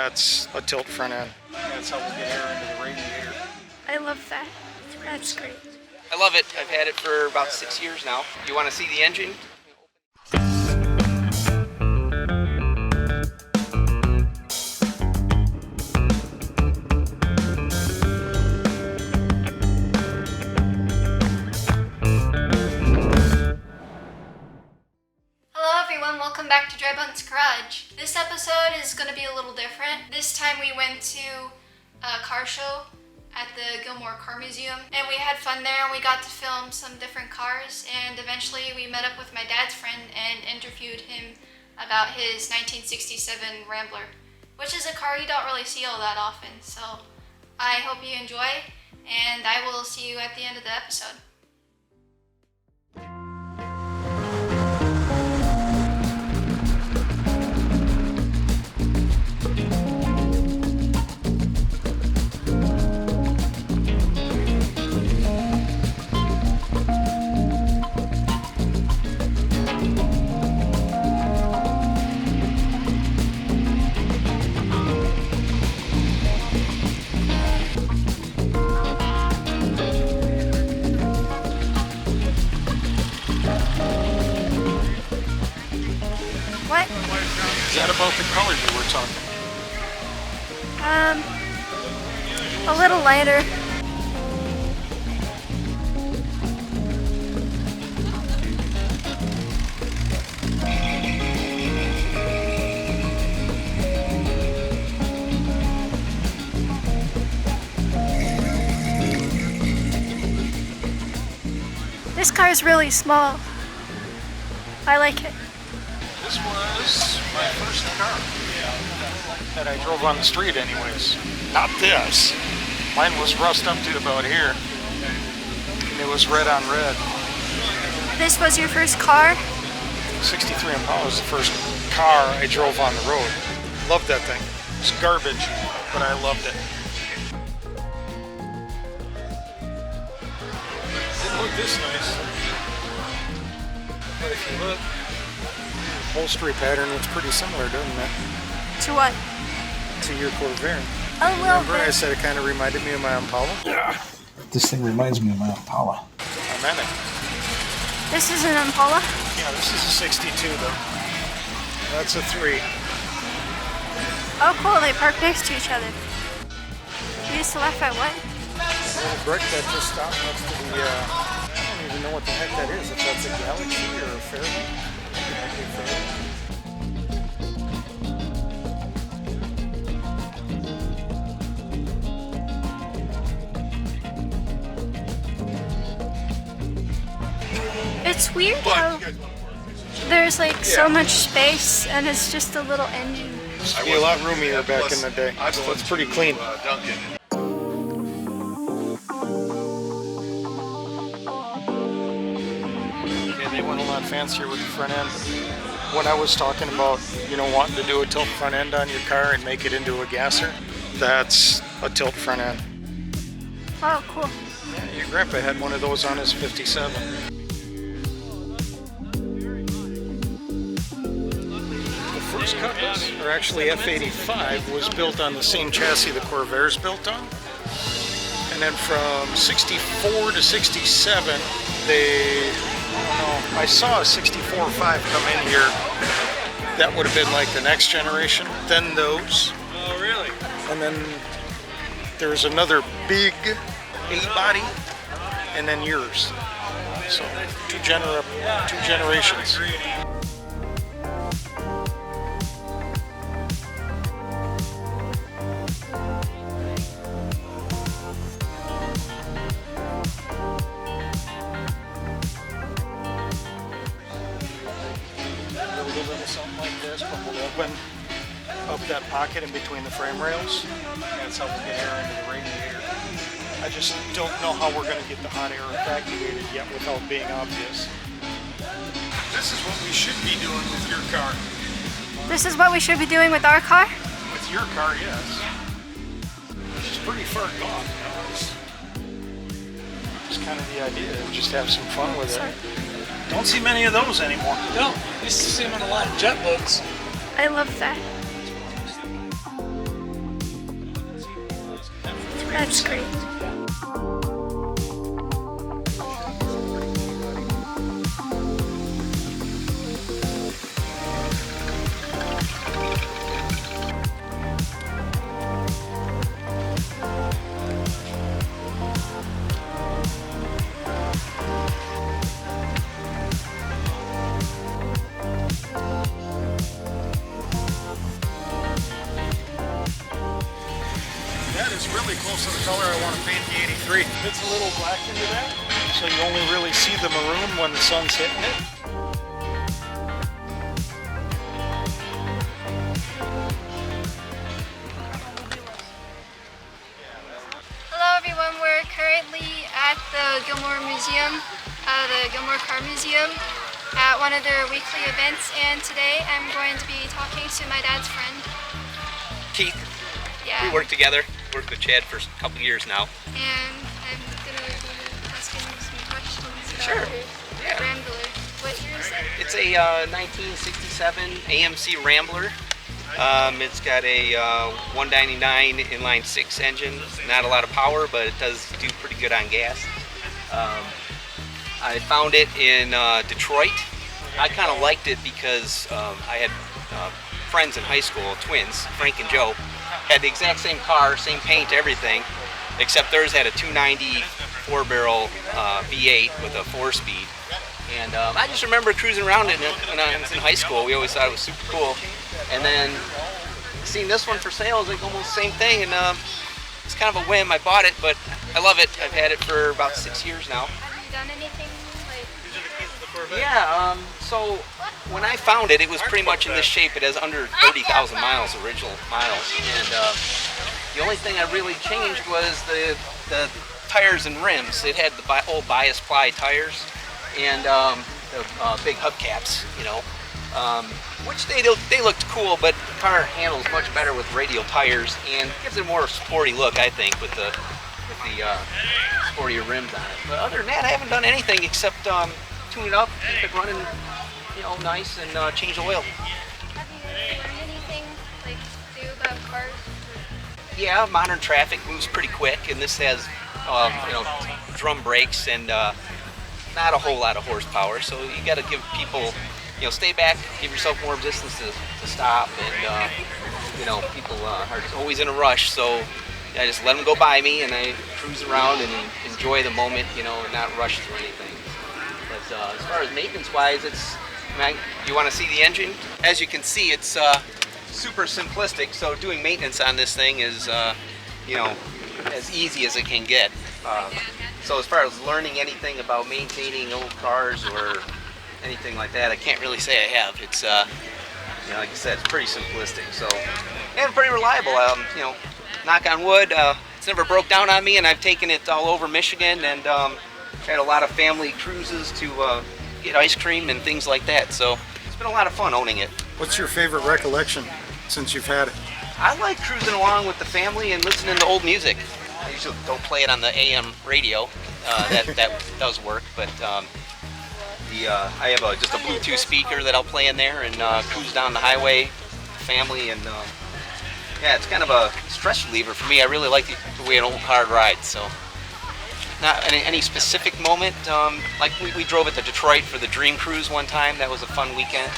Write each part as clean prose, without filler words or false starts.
That's a tilt front end. That's how we get air into the radiator. I love that. That's great. I love it. I've had it for about 6 years now. You want to see the engine? Welcome back to drybonesgarage. This episode is going to be a little different. This time we went to a car show at the Gilmore Car Museum and we had fun there and we got to film some different cars, and eventually we met up with my dad's friend and interviewed him about his 1967 Rambler, which is a car you don't really see all that often. So I hope you enjoy, and I will see you at the end of the episode. What? Is that about the color you were talking about? A little lighter. This car is really small. I like it. This was my first car that I drove on the street anyways. Not this. Mine was rust up to about here. And it was red on red. This was your first car? 63 Impala was the first car I drove on the road. Loved that thing. It's garbage, but I loved it. Didn't look this nice. But if you look, upholstery pattern looks pretty similar, doesn't it? To what? To your Corvair. A little Remember bit. I said it kind of reminded me of my Impala? Yeah. This thing reminds me of my Impala. I meant it. This is an Impala? Yeah, this is a 62 though. That's a 3. Oh cool, they park next to each other. You used to laugh at what? A little brick that just stopped next to the, I don't even know what the heck that is. If that's a Galaxy or a Fairview. It's weird how there's like so much space and it's just a little engine. It used to be a lot roomier back in the day. So it's pretty clean. Yeah, they went a lot fancier with the front end. When I was talking about, wanting to do a tilt front end on your car and make it into a gasser, that's a tilt front end. Oh, cool. Yeah, your grandpa had one of those on his 57. The first Cutlass, or actually F85, was built on the same chassis the Corvair's built on. And then from 64 to 67, I saw a 64.5 come in here. That would have been like the next generation. Then those. Oh, really? And then there's another big 8-body, and then yours. So two generations. Something like this, but we'll open up that pocket in between the frame rails. That's how we'll get air into the radiator. I just don't know how we're going to get the hot air evacuated yet without being obvious. This is what we should be doing with your car. This is what we should be doing with our car? With your car, yes. It's pretty far gone. It's kind of the idea, just have some fun with it. Don't see many of those anymore. No, used to see them on a lot of jet boats. I love that. That's great. That is really close to the color I want to paint the 83. It's a little black into that, so you only really see the maroon when the sun's hitting it. Hello everyone, we're currently at the Gilmore Museum, the Gilmore Car Museum, at one of their weekly events, and today I'm going to be talking to my dad's friend. Keith, Yeah. we work together. Worked with Chad for a couple years now. And I'm gonna be asking him some questions about Sure. his Yeah. Rambler. What year is it? It's a 1967 AMC Rambler. It's got a 199 inline 6 engine. Not a lot of power, but it does do pretty good on gas. I found it in Detroit. I kind of liked it because I had friends in high school, twins, Frank and Joe, had the exact same car, same paint, everything, except theirs had a 290 4-barrel V8 with a 4-speed. And I just remember cruising around in it when I was in high school. We always thought it was super cool. And then seeing this one for sale is like almost the same thing. And it's kind of a whim. I bought it, but I love it. I've had it for about 6 years now. Have you done anything like? Yeah, so when I found it, it was pretty much in this shape. It has under 30,000 miles, original miles. And the only thing I really changed was the tires and rims. It had the old bias ply tires and the big hubcaps, you know, which they looked cool, but the car handles much better with radial tires and gives it a more sporty look, I think, with the sportier rims on it. But other than that, I haven't done anything except tune it up, keep it running, you know, nice, and change oil. Have you learned anything like new about cars? Yeah, modern traffic moves pretty quick, and this has, you know, drum brakes and not a whole lot of horsepower. So you got to give people, you know, stay back, give yourself more resistance to stop, and you know, people are always in a rush. So I just let them go by me, and I cruise around and enjoy the moment, you know, and not rush through anything. But as far as maintenance-wise, you want to see the engine? As you can see, it's super simplistic. So doing maintenance on this thing is, you know, as easy as it can get. So as far as learning anything about maintaining old cars or anything like that, I can't really say I have. It's, you know, like I said, it's pretty simplistic. So, and pretty reliable. You know, knock on wood, it's never broke down on me, and I've taken it all over Michigan, and had a lot of family cruises to get ice cream and things like that. So it's been a lot of fun owning it. What's your favorite recollection since you've had it? I like cruising along with the family and listening to old music. I usually don't play it on the AM radio. That does work, but I have just a Bluetooth speaker that I'll play in there and cruise down the highway, family, and yeah, it's kind of a stress reliever for me. I really like the way an old car rides. So, not any specific moment. Like we drove it to Detroit for the Dream Cruise one time. That was a fun weekend.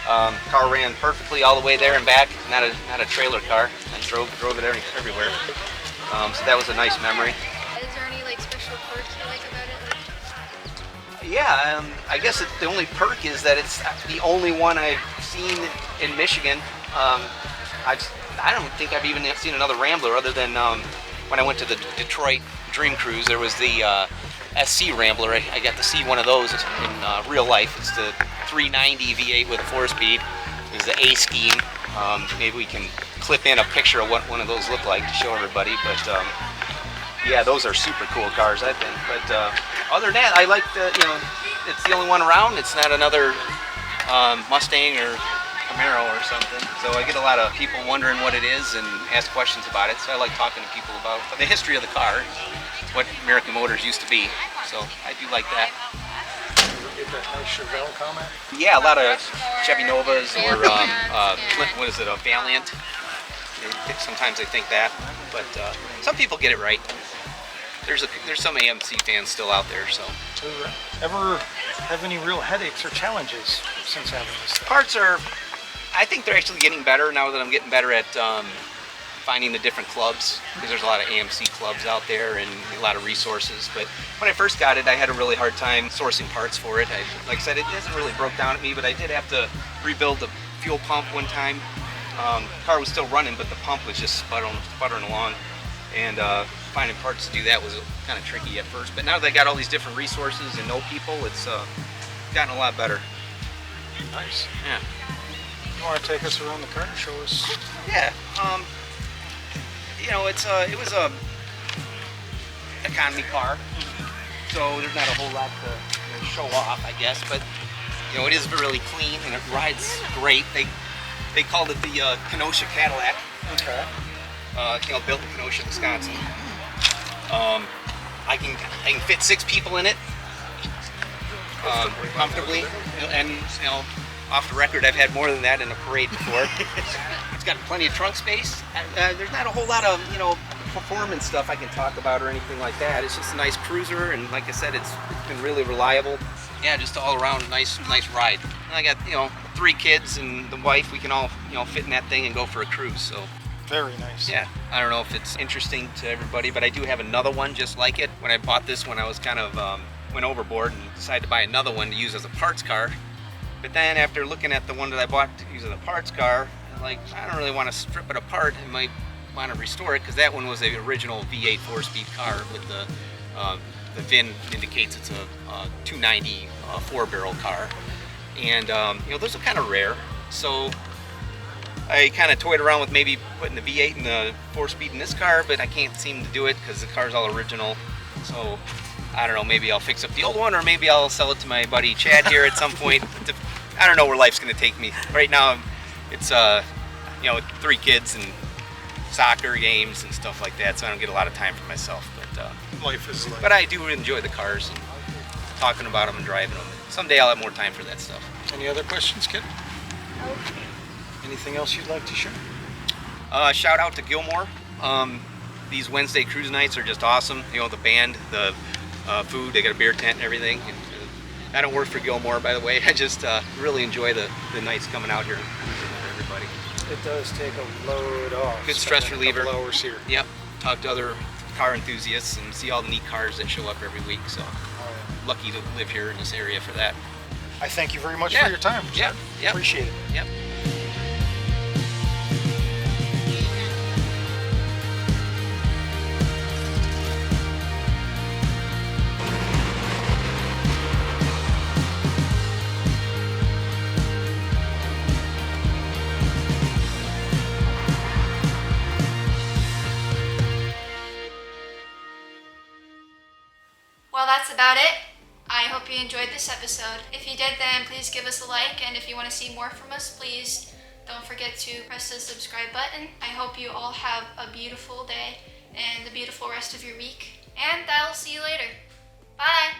Car ran perfectly all the way there and back. Not a trailer car. I drove it everywhere. So that was a nice memory. Is there any like special perks you like about it? Yeah, I guess the only perk is that it's the only one I've seen in Michigan. I don't think I've even seen another Rambler other than when I went to the Detroit Dream Cruise. There was the SC Rambler. I got to see one of those in real life. It's the 390 V8 with a 4-speed. It was the A scheme. Maybe we can clip in a picture of what one of those look like to show everybody. But yeah, those are super cool cars, I think. But other than that, I like you know, it's the only one around. It's not another Mustang or Camaro or something. So I get a lot of people wondering what it is and ask questions about it. So I like talking to people about the history of the car, what American Motors used to be. So I do like that. Get that nice Chevelle comment? Yeah, a lot of Chevy Novas or what is it, a Valiant. Sometimes they think that, but some people get it right. There's some AMC fans still out there, so. Ever have any real headaches or challenges since having this stuff? Parts are, I think they're actually getting better now that I'm getting better at finding the different clubs, because there's a lot of AMC clubs out there and a lot of resources. But when I first got it, I had a really hard time sourcing parts for it. Like I said, it hasn't really broke down at me, but I did have to rebuild the fuel pump one time. The car was still running, but the pump was just sputtering along. And finding parts to do that was kind of tricky at first. But now that I got all these different resources and know people, it's gotten a lot better. Nice. Yeah. You want to take us around the car and show us? Yeah. You know, it was a economy car, so there's not a whole lot to show off, I guess. But you know, it is really clean and it rides great. They called it the Kenosha Cadillac. Okay. You know, built in Kenosha, Wisconsin. I can fit 6 people in it comfortably, and you know, off the record, I've had more than that in a parade before. It's got plenty of trunk space. There's not a whole lot of, you know, performance stuff I can talk about or anything like that. It's just a nice cruiser, and like I said, it's been really reliable. Yeah, just all around nice ride. And I got, you know, 3 kids and the wife. We can all, you know, fit in that thing and go for a cruise. So very nice. yeah, I don't know if it's interesting to everybody, but I do have another one just like it. When I bought this one, I was kind of went overboard and decided to buy another one to use as a parts car. But then after looking at the one that I bought to use as a parts car, I'm like, I don't really want to strip it apart. I might want to restore it, because that one was the original V8 4-speed car with the VIN indicates it's a 290 4-barrel car. And you know, those are kind of rare. So I kind of toyed around with maybe putting the V8 and the 4-speed in this car, but I can't seem to do it because the car's all original. So I don't know, maybe I'll fix up the old one, or maybe I'll sell it to my buddy Chad here at some point. I don't know where life's going to take me. Right now, it's you know, 3 kids and soccer games and stuff like that, so I don't get a lot of time for myself. But Life is life. but I do enjoy the cars and talking about them and driving them. Someday I'll have more time for that stuff. Any other questions, kid? Anything else you'd like to share? Shout out to Gilmore. These Wednesday cruise nights are just awesome. You know, the band, the food, they got a beer tent and everything. I don't work for Gilmore, by the way. I just really enjoy the nights coming out here with everybody. It does take a load off. Good stress spending a reliever. couple hours here. Yep. Talk to other car enthusiasts and see all the neat cars that show up every week. So lucky to live here in this area for that. I thank you very much Yeah. for your time. Yeah. sir. Yeah. Appreciate it. Yep. Well, that's about it. I hope you enjoyed this episode. If you did, then please give us a like, and if you want to see more from us, please don't forget to press the subscribe button. I hope you all have a beautiful day and a beautiful rest of your week, and I'll see you later. Bye!